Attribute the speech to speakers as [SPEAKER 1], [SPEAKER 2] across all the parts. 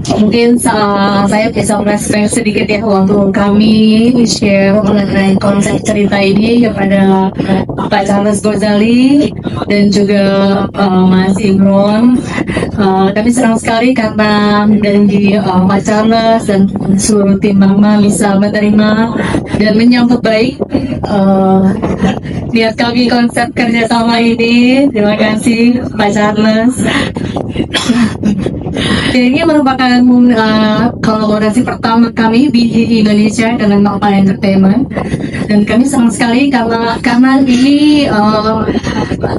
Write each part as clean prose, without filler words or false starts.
[SPEAKER 1] Mungkin saya bisa flashback sedikit ya waktu kami share mengenai konsep cerita ini kepada Pak Charles Gozali dan juga Mas Imron. Kami senang sekali karena dari Pak Charles dan seluruh tim Mama bisa menerima dan menyambut baik niat kami konsep kerjasama ini. Terima kasih Pak Charles. Ini merupakan kolaborasi pertama kami di Indonesia dengan Mama Entertainment, dan kami senang sekali karena ini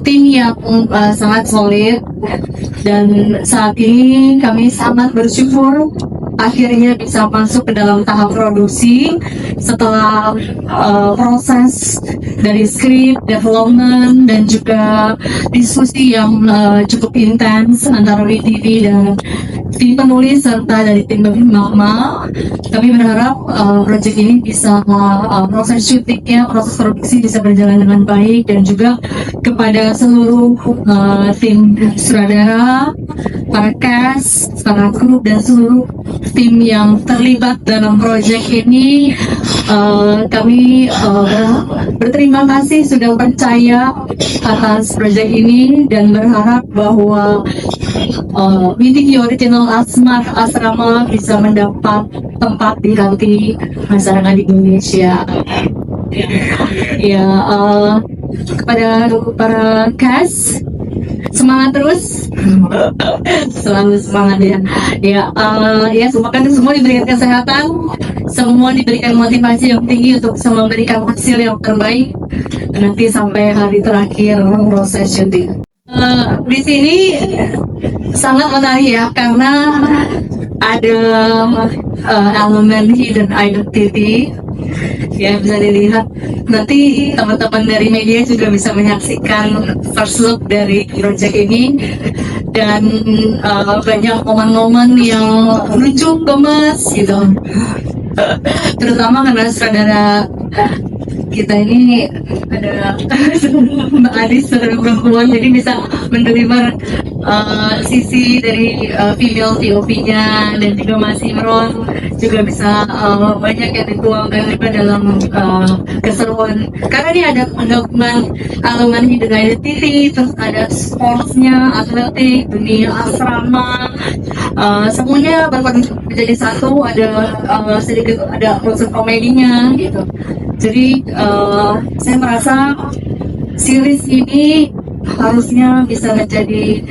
[SPEAKER 1] tim yang sangat solid, dan saat ini kami sangat bersyukur akhirnya bisa masuk ke dalam tahap produksi setelah proses dari script development dan juga diskusi yang cukup intens antara WTV dan tim penulis serta dari tim Mama. Kami berharap proyek ini bisa proses syutingnya, proses produksi bisa berjalan dengan baik, dan juga kepada seluruh tim sutradara, para cast, para kru dan seluruh tim yang terlibat dalam proyek ini, kami berterima kasih sudah percaya atas proyek ini dan berharap bahwa Windy Original Asrama bisa mendapat tempat di hati masyarakat Indonesia. Ya, kepada para cast, semangat terus, selalu semangat ya. Ya, semoga semua diberikan kesehatan, semua diberikan motivasi yang tinggi untuk bisa memberikan hasil yang terbaik nanti sampai hari terakhir proses syuting. Di sini sangat menarik ya, karena ada elemen hidden identity ya, bisa dilihat nanti teman-teman dari media juga bisa menyaksikan first look dari project ini, dan banyak momen-momen yang lucu, gemes gitu, terutama karena saudara kita ini ada Mbak Adis, saudara perempuan, jadi bisa mendeliver sisi dari female POV-nya, dan juga Mas Imron juga bisa banyak yang dituangkan juga dalam keseruan, karena ini ada elemen hidden identity, terus ada sportsnya, atletik, dunia asrama, semuanya berkontribusi menjadi satu, ada sedikit ada unsur komedinya gitu. Jadi saya merasa series ini harusnya bisa menjadi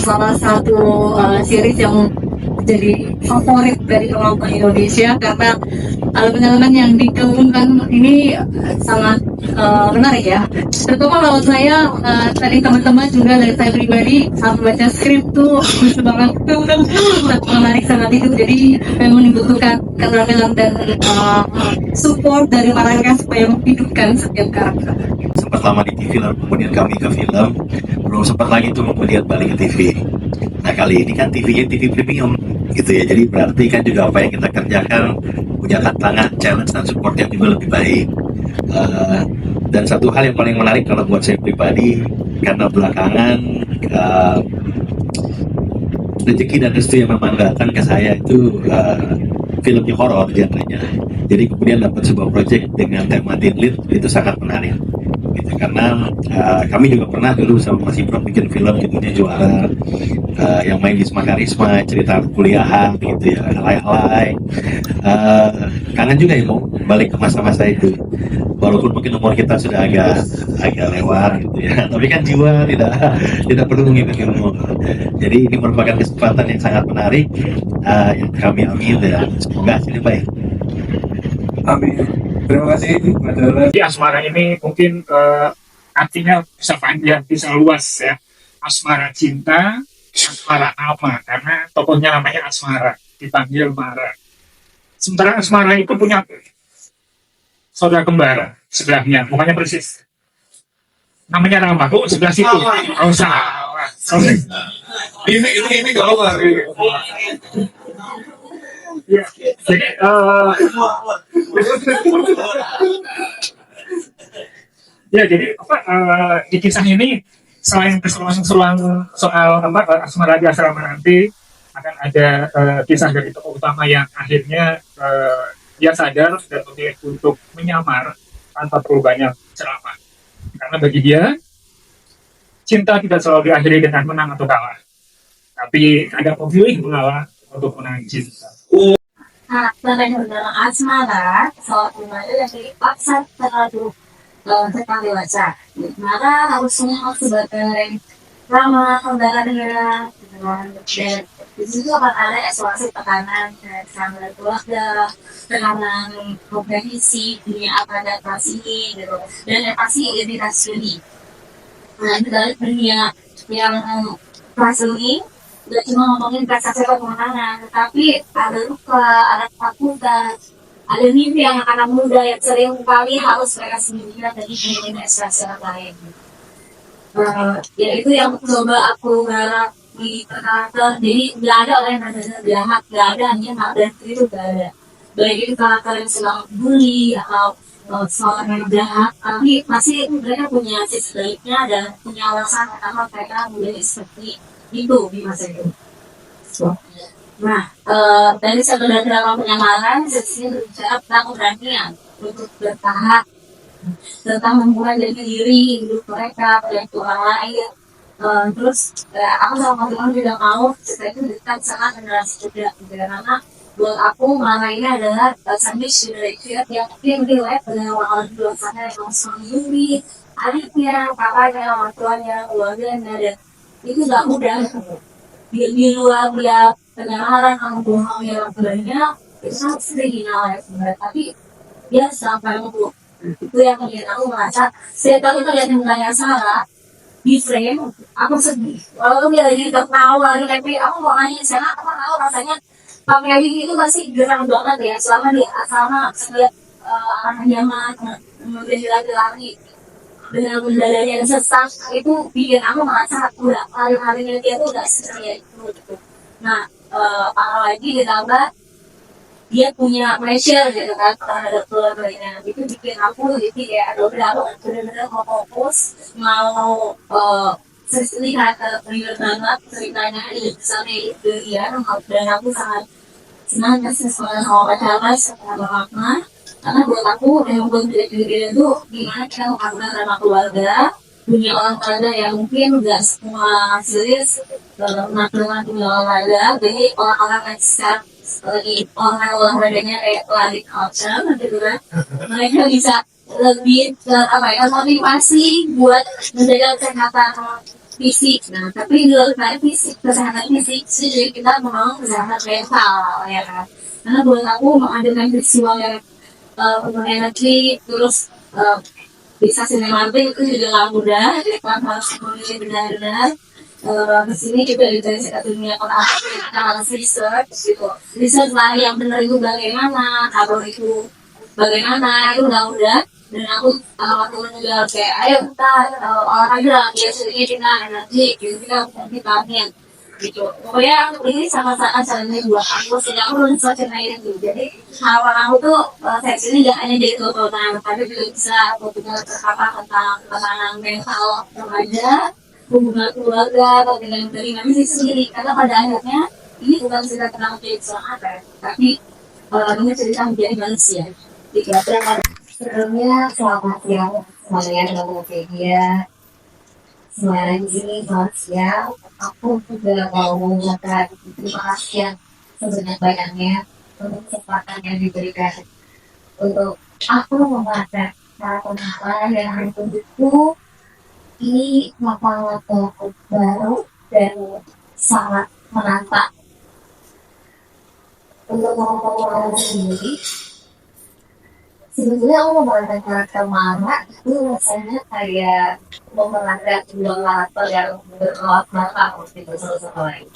[SPEAKER 1] salah satu series yang jadi favorit dari penonton Indonesia, karena elemen-elemen yang digabungkan ini sangat menarik ya. Terutama kalau saya tadi teman-teman juga dari saya pribadi saat membaca skrip tuh lucu banget tuh, menarik sangat itu. Jadi memang dibutuhkan keterampilan dan support dari para cast supaya menghidupkan setiap karakter.
[SPEAKER 2] Sempat lama di TV, lalu kemudian kami ke film, belum sempat lagi tuh kemudian balik ke TV. Nah, kali ini kan TV-nya TV premium gitu ya, jadi berarti kan juga apa yang kita kerjakan punya tantangan, challenge dan support yang juga lebih baik. Dan satu hal yang paling menarik kalau buat saya pribadi, karena belakangan rezeki dan restu yang memanggakan ke saya itu filmnya horor genrenya. Jadi kemudian dapat sebuah project dengan tema teen lead itu sangat menarik. Gitu. Karena kami juga pernah dulu sama Mas Ibram bikin film judulnya Juara, yang main di Gisma Karisma, cerita kuliahan gitu ya, alay-alay. Kangen juga ya mau balik ke masa-masa itu, walaupun mungkin umur kita sudah agak lewat gitu ya, tapi kan jiwa tidak perlu mengikuti umur. Jadi ini merupakan kesempatan yang sangat menarik yang kami ambil, dan semoga hasilnya baik.
[SPEAKER 3] Amin. Terima kasih.
[SPEAKER 4] Di asmara ini mungkin artinya bisa panjang, bisa luas ya. Asmara cinta, asmara nama, karena tokohnya namanya Asmara, dipanggil Mara. Sementara Asmara itu punya saudara kembar sebelahnya, bukannya persis. Namanya Rama, kok sebelah situ? Oh, salah.
[SPEAKER 3] Ini keluar.
[SPEAKER 4] Ya, jadi ya, jadi apa di kisah ini selain keseruan-keseruan soal asmara di asrama nanti, akan ada kisah dari tokoh utama yang akhirnya dia sadar dan memilih untuk menyamar tanpa perlu banyak ceramah. Karena bagi dia, cinta tidak selalu diakhiri dengan menang atau kalah, tapi kadang memilih mengalah untuk menang cinta.
[SPEAKER 5] Nah, tentang asmara, saat dimana yang dipaksa terlalu sekali baca. Maka harusnya sebagai ramah saudara dengan dan di situ akan ada evaluasi tekanan tekanan keluarga, tekanan kompetisi, dunia adaptasi gitu, dan pasti identitas diri. Nah, itu dari dunia yang ini gak cuma ngomongin prestasi kemenangan, tetapi ada luka, ada ketakutan, ada mimpi yang anak muda yang sering kali harus mereka sendirikan dari dunia ekspresi orang lain. Ya itu yang coba aku garap di karakter. Jadi nggak ada orang yang benar-benar jahat, nggak ada, hanya hak dan itu nggak ada. Baik itu karakter yang sedang bully atau seorang yang jahat, tapi masih mereka punya sisi baiknya dan punya alasan kenapa mereka menjadi seperti itu di masa itu. Nah, dari sebenarnya dalam penyamaran, sisi berbicara tentang keberanian untuk bertahan, tentang memulai dari diri hidup mereka, dari orang lain. Terus aku sama teman juga mau cerita itu dekat sama generasi muda, karena buat aku mana ini adalah sandwich generation yang mungkin relate dengan orang tua sana yang suami, adiknya, kakaknya, orang tuanya, keluarganya, dan itu gak mudah. Di luar dia pendengaran bohong yang banyak itu sangat sering ya sebenarnya, tapi dia sampai untuk itu yang kemudian aku merasa setiap itu yang nilainya salah di frame aku sedih walaupun dia lagi tertawa tapi aku mau nanya sana aku tahu rasanya pakai itu pasti gerang banget ya selama dia sama setiap anak nyaman kemudian lari-lari dengan mendadak yang sesak itu bikin aku merasa udah hari-harinya dia tuh udah sesuai itu gitu. Nah apalagi ditambah dia punya pressure gitu kan terhadap keluarganya itu bikin aku jadi kayak udah aku benar-benar mau fokus mau lihat real banget ceritanya ini sampai itu ya dan aku sangat senang sesuai sama pacaran setelah bermakna karena buat aku yang belum diri itu gimana kita menghargai sama keluarga punya olahraga yang mungkin nggak semua serius dengan punya olahraga jadi orang-orang yang sekarang lagi olahraganya kayak lari culture gitu kan mereka bisa lebih apa ya motivasi buat menjaga kesehatan fisik nah tapi di luar kesehatan fisik sih kita mau kesehatan mental ya kan karena buat aku mengadakan visual yang energi terus bisa sinematik itu juga nggak mudah kita harus memilih benar-benar kesini juga dari dunia kita harus research gitu research lah yang benar itu bagaimana kalau itu bagaimana itu udah dan aku waktu juga kayak ayo kita olahraga ya sedikit kita energi gitu kita vitamin gitu pokoknya ini sama-sama caranya buat aku sehingga aku belum bisa ceritain itu jadi awal aku tuh seks ini gak hanya jadi tontonan tapi juga bisa aku juga terpapar tentang tekanan mental remaja hubungan keluarga atau dengan dari sisi sendiri karena pada akhirnya ini bukan cerita tentang menjadi seorang apa tapi ini cerita menjadi manusia gitu sebelumnya selamat siang semuanya dengan Wikipedia selain ini selamat siang aku juga mau mengucapkan terima kasih yang sebanyak-banyaknya untuk kesempatan yang diberikan untuk aku membaca cara yang hari itu ini merupakan buku baru dan sangat menantang untuk teman-teman sendiri sebetulnya aku membaca karakter Mara itu rasanya kayak memerankan dua karakter yang berlatar belakang gitu satu lain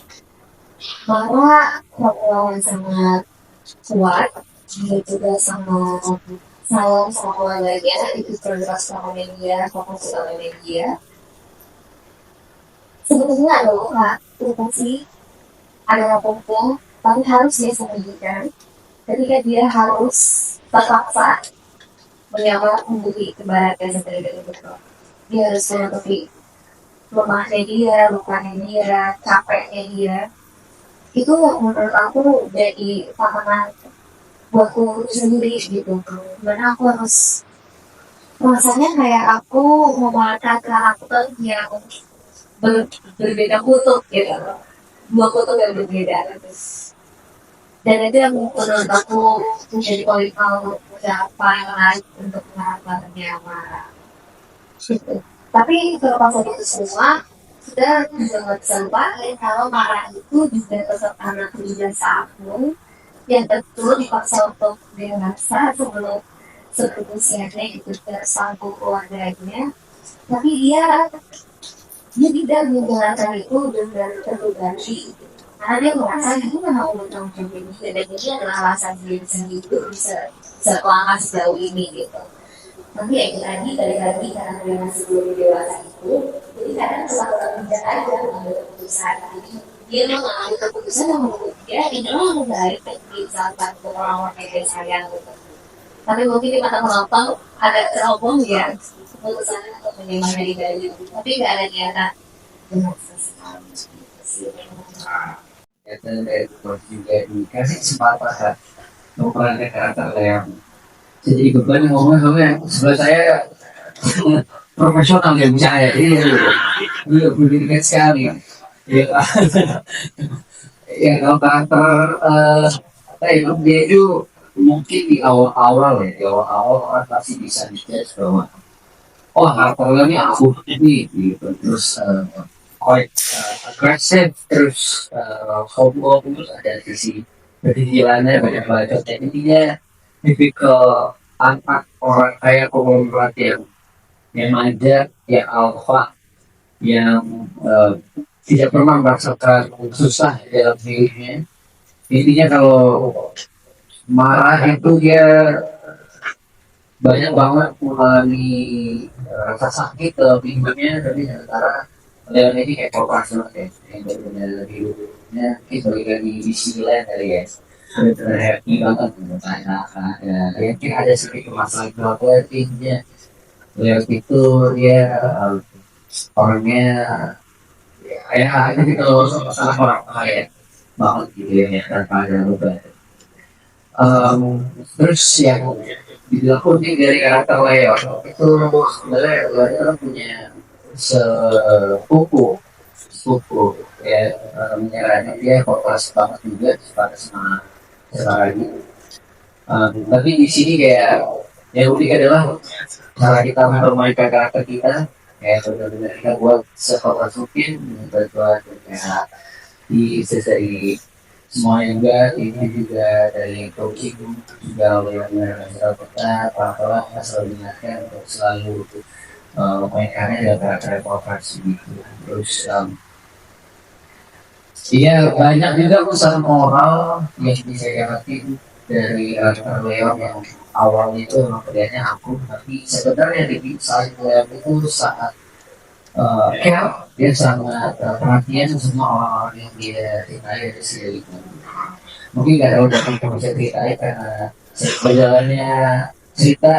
[SPEAKER 5] Mara tokoh yang sangat kuat dia juga sangat sayang sama keluarganya itu terlepas sama media fokus sama media sebetulnya ada luka itu sih ada apa tapi harus dia sembunyikan ketika dia harus terpaksa menyamar menjadi ibaratnya seperti itu dia harus menutupi lemahnya dia lukanya dia capeknya dia itu menurut aku jadi takanan buatku sendiri gitu. Karena aku harus rasanya kayak aku membuat karakter yang berbeda kutub gitu, dua kutub yang berbeda gitu. Dan itu yang menurut aku menjadi poin apa untuk karakternya Mara gitu. Tapi terlepas dari itu semua, kita juga nggak bisa lupain kalau Mara itu juga tetap anak biasa aku yang tentu dipaksa untuk dewasa sebelum usianya itu tersambung keluarganya. Tapi dia tidak menggunakan itu dengan terganggu, karena dia merasa itu memang bertanggung jawab ini, dan ini adalah alasan dia bisa hidup, bisa kelangkah sejauh ini gitu. Tapi ya itu tadi, dari lagi karena dia masih belum dewasa itu, jadi kadang selalu bijak aja mengambil keputusan. Jadi dia mengambil keputusan yang menurut dia inilah yang baik bagi misalkan orang-orang yang sayang gitu. Tapi mungkin di mata penonton ada teropong ya keputusannya untuk menyemangati dari, tapi nggak ada niatan untuk sesuatu sih.
[SPEAKER 6] Itu dari juga dikasih kesempatan memerankan karakter yang jadi beban ngomong soalnya sebelah saya profesional yang bisa ya ini berdiri sekali ya ya kalau karakter dia itu mungkin di awal-awal ya di awal-awal orang pasti bisa dijudge bahwa oh karakternya aku ini gitu terus quite agresif terus homo terus ada sisi ketinggiannya banyak banget intinya tipikal anak orang kaya konglomerat yang manja yang alpha yang tidak pernah merasakan susah dalam dirinya intinya kalau marah itu dia banyak banget mengalami rasa sakit dalam hidupnya tapi sementara Leon ini kayak korporasi ya yang benar-benar lebih hidupnya itu lagi di sisi lain kali ya benar happy banget menurut ada mungkin ada sedikit masalah keluarga intinya Leon itu dia orangnya ya jadi kalau masalah orang kaya banget gitu ya tanpa ada beban terus yang dilakukan dari karakter Leon itu sebenarnya Leon punya sepupu ya menyerahnya dia korporasi banget juga pada sama lagi tapi di sini kayak yang unik adalah cara kita mempermainkan karakter kita kayak benar-benar kita buat sekolah mungkin buat kayak di dari semua juga ini juga dari coaching juga benar-benar kita pelan-pelan selalu diingatkan untuk selalu mainkannya adalah karakter korporasi gitu terus iya banyak juga pesan moral yang bisa dapetin dari karakter Leon yang awal itu memang kerjanya aku tapi sebenarnya di saat Leon itu saat care dia sangat perhatian semua orang-orang yang dia cintai dari sekelilingnya mungkin nggak tahu dapat bisa ceritain karena berjalannya cerita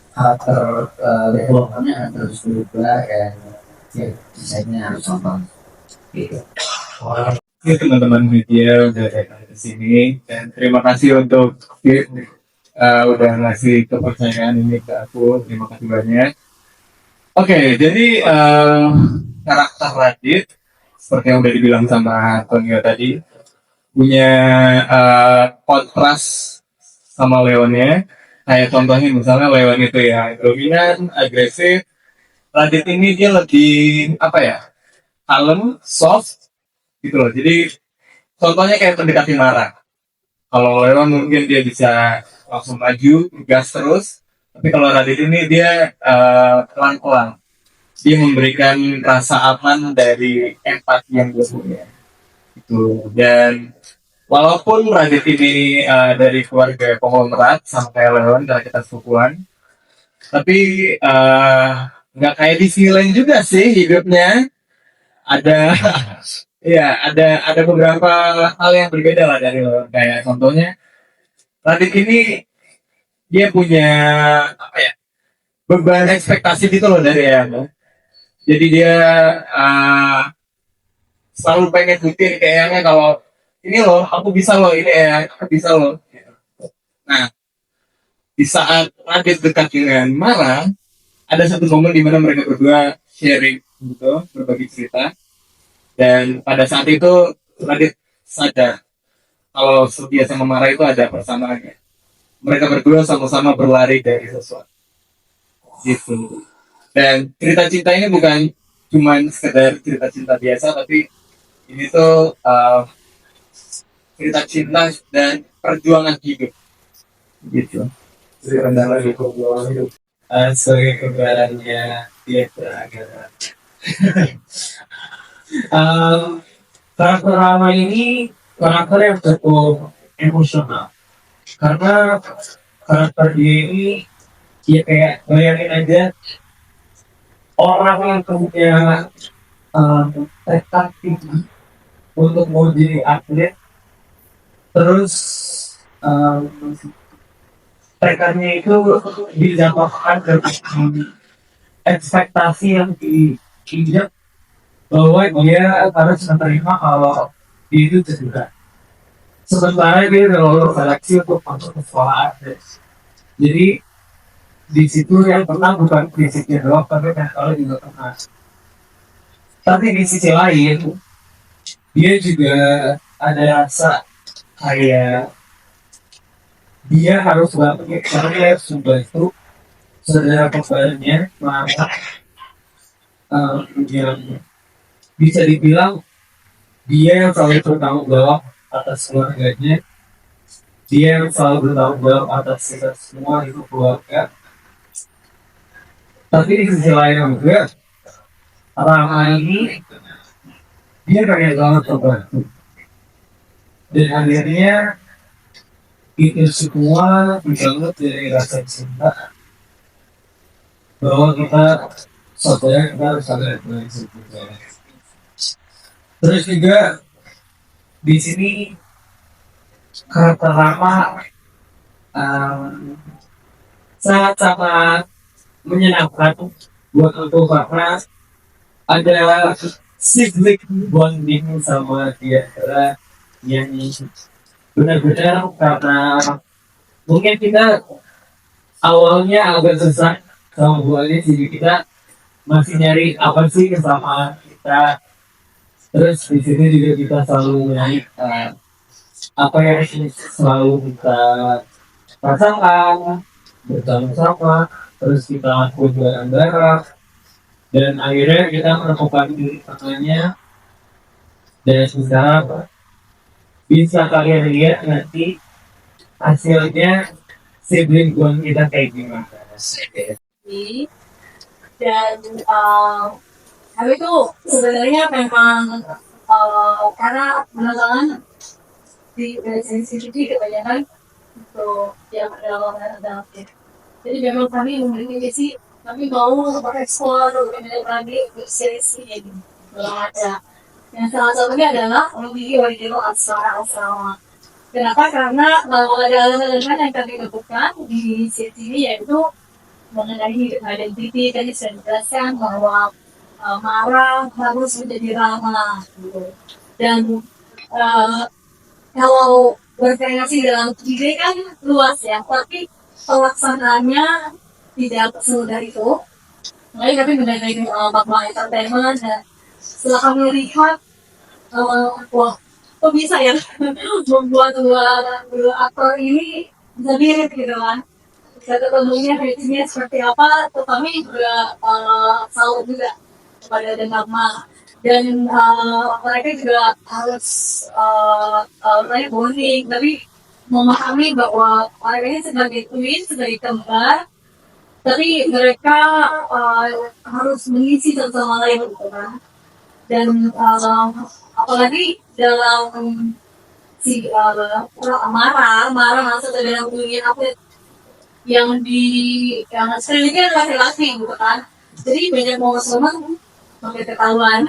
[SPEAKER 6] karakter developmentnya terus berubah dan ya desainnya harus nonton gitu.
[SPEAKER 3] Oke teman-teman media udah datang ke sini dan terima kasih untuk udah ngasih kepercayaan ini ke aku terima kasih banyak. Oke jadi karakter Radit seperti yang udah dibilang sama Tonio tadi punya kontras sama Leonnya. Kayak contohnya misalnya Leon itu ya dominan, agresif. Radit ini dia lebih apa ya, kalem, soft, gitu loh. Jadi contohnya kayak pendekati marah. Kalau Leon mungkin dia bisa langsung maju, gas terus. Tapi kalau Radit ini dia pelan-pelan. Dia memberikan rasa aman dari empati yang dia punya. Itu dan walaupun Radit ini dari keluarga konglomerat sama kayak Leon karena kita sepupuan, tapi nggak kayak di sini lain juga sih hidupnya. Ada ya ada beberapa hal yang berbeda lah dari Leon. Kayak contohnya Radit ini dia punya apa ya beban ekspektasi gitu loh dari Leon. Jadi dia selalu pengen buktiin kayaknya kalau ini loh, aku bisa loh, ini ya, aku bisa loh. Nah, di saat Radit dekat dengan Mara, ada satu momen di mana mereka berdua sharing gitu, berbagi cerita. Dan pada saat itu Radit sadar kalau setia sama Mara itu ada persamaannya. Mereka berdua sama-sama berlari dari sesuatu. Gitu. Dan cerita cinta ini bukan cuma sekedar cerita cinta biasa, tapi ini tuh cerita cinta dan perjuangan hidup. Gitu. Cerita lagi perjuangan hidup. Sebagai gambarannya dia beragama. Karakter Rama ini karakter yang cukup emosional karena karakter dia ini ya kayak bayangin aja orang yang punya tekad tinggi untuk mau jadi atlet terus tekadnya itu didapatkan dari ekspektasi yang diinjak bahwa dia harus menerima kalau dia itu cedera. Sementara dia udah lolos seleksi untuk masuk ke sekolah atlet. Jadi di situ yang pernah bukan fisiknya doang, tapi mentalnya juga pernah. Tapi di sisi lain, dia juga ada rasa kayak dia harus banget karena dia harus membantu saudara kembarnya Mara yang bisa dibilang dia yang selalu bertanggung jawab atas keluarganya, dia yang selalu bertanggung jawab atas kita semua itu keluarga. Tapi di sisi lain juga Rama ini dia pengen banget terbantu dan akhirnya itu semua dibangun dari rasa cinta bahwa kita saudara kita harus saling mencintai. Terus juga di sini karakter Rama sangat-sangat menyenangkan buat aku karena ada sibling bonding sama dia yang benar-benar karena mungkin kita awalnya agak susah sama buahnya jadi kita masih nyari apa sih kesamaan kita. Terus di sini juga kita selalu nyari apa yang selalu kita rasakan bersama-sama. Terus kita lakukan bareng-bareng dan akhirnya kita menemukan diri tengahnya dan sekarang bisa kalian lihat nanti hasilnya sibling bond kita kayak gimana.
[SPEAKER 5] Dan tapi itu sebenarnya memang karena belakangan di sensitivity kebanyakan untuk yang dalam jadi memang kami memiliki sih kami mau bereksplor lebih lagi bersesi gitu belum ada yang salah satunya adalah lebih original asrama. Kenapa? Karena ada elemen yang kami lakukan di sini yaitu mengenai identity tadi saya jelaskan bahwa Mara harus menjadi Rama gitu. Dan kalau bervariasi dalam ide kan luas ya, tapi pelaksanaannya tidak semudah itu. Makanya kami mengenai makna entertainment dan setelah kami lihat wah kok bisa ya membuat dua aktor ini bisa mirip gitu kan. Kita ketemunya reaksinya seperti apa, tuh kami juga selalu juga kepada Denmark dan mereka juga harus mereka bonding, tapi memahami bahwa mereka ini sebagai twin, sebagai kembar, tapi mereka harus mengisi satu sama lain gitu kan. Dan apalagi dalam si Mara masuk ke dalam dunia atlet yang sekelilingnya laki-laki gitu kan, jadi banyak momen-momen sampai ketahuan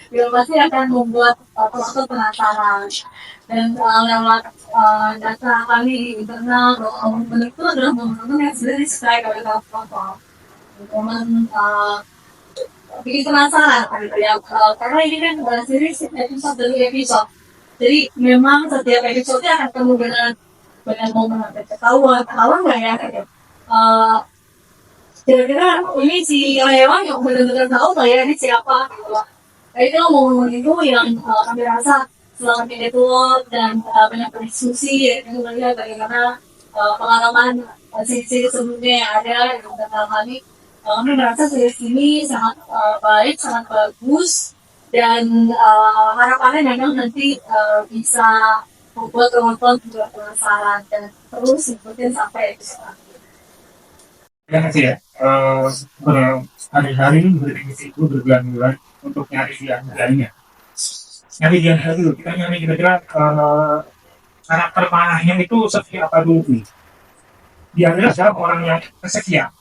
[SPEAKER 5] yang pasti akan membuat penonton penasaran dan lewat data kami di internal momen itu adalah momen yang sudah disukai oleh penonton, momen bikin penasaran gitu ya. Karena ini kan series episode demi episode. Jadi memang setiap episode akan ketemu dengan momen apa ketahuan nggak ya? Gitu. Eh, Kira-kira ini si Lewan yang benar-benar tahu nggak ya ini siapa gitu. Nah, itu momen itu yang kami rasa selama ini network dan banyak berdiskusi ya, dan melihat bagaimana pengalaman sisi sebelumnya yang ada tentang kami. Kami merasa series ini sangat baik, sangat bagus, dan harapannya memang nanti bisa membuat penonton juga penasaran dan terus ikutin sampai episode akhir.
[SPEAKER 4] Ya kasih ya. Berhari-hari berdiskusi itu berbulan-bulan untuk nyari yang lainnya. Nyari yang dulu, kita nyari kira-kira karakter manahnya itu seperti apa dulu. Dia adalah orang yang kesekian.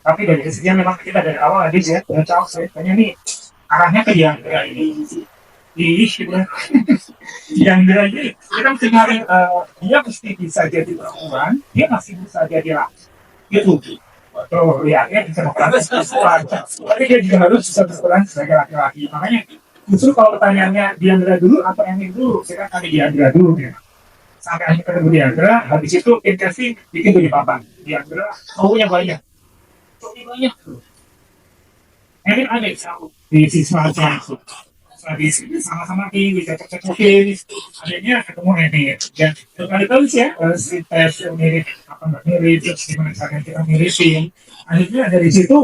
[SPEAKER 4] Tapi dari kesekian memang kita dari awal aja ya, Charles kayaknya nih arahnya ke yang ini. Gitu. Yang ini kita mesti nyari dia mesti bisa jadi perempuan, dia masih bisa jadi laki. Gitu. Oh ya, bisa berperan tapi dia juga harus bisa berperan sebagai laki-laki. Makanya justru kalau pertanyaannya Diandra dulu atau Emil dulu, saya kan Diandra dulu ya. Sampai akhirnya ketemu Diandra, habis itu intensif bikin jadi papan. Diandra maunya banyak. Banyak. Emil ada di siswa itu. Di sini sama-sama bisa cocok-cocokin. Akhirnya ketemu Emil. Dan kali tahu sih ya, si tes mirip apa nggak mirip, terus gimana caranya kita miripin. Akhirnya dari situ,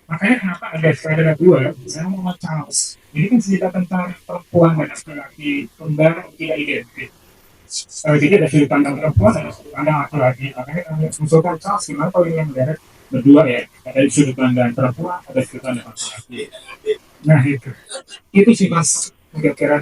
[SPEAKER 4] makanya kenapa ada Spider-Man 2, saya mau Charles. Ini kan cerita tentang perempuan dan laki-laki kembar tidak identik. Jadi ada sudut pandang perempuan dan sudut pandang laki-laki. Makanya kami mengusulkan Charles gimana kalau ini yang benar berdua ya. Ada sudut pandang perempuan, ada sudut pandang laki-laki. Nah itu sih mas kira-kira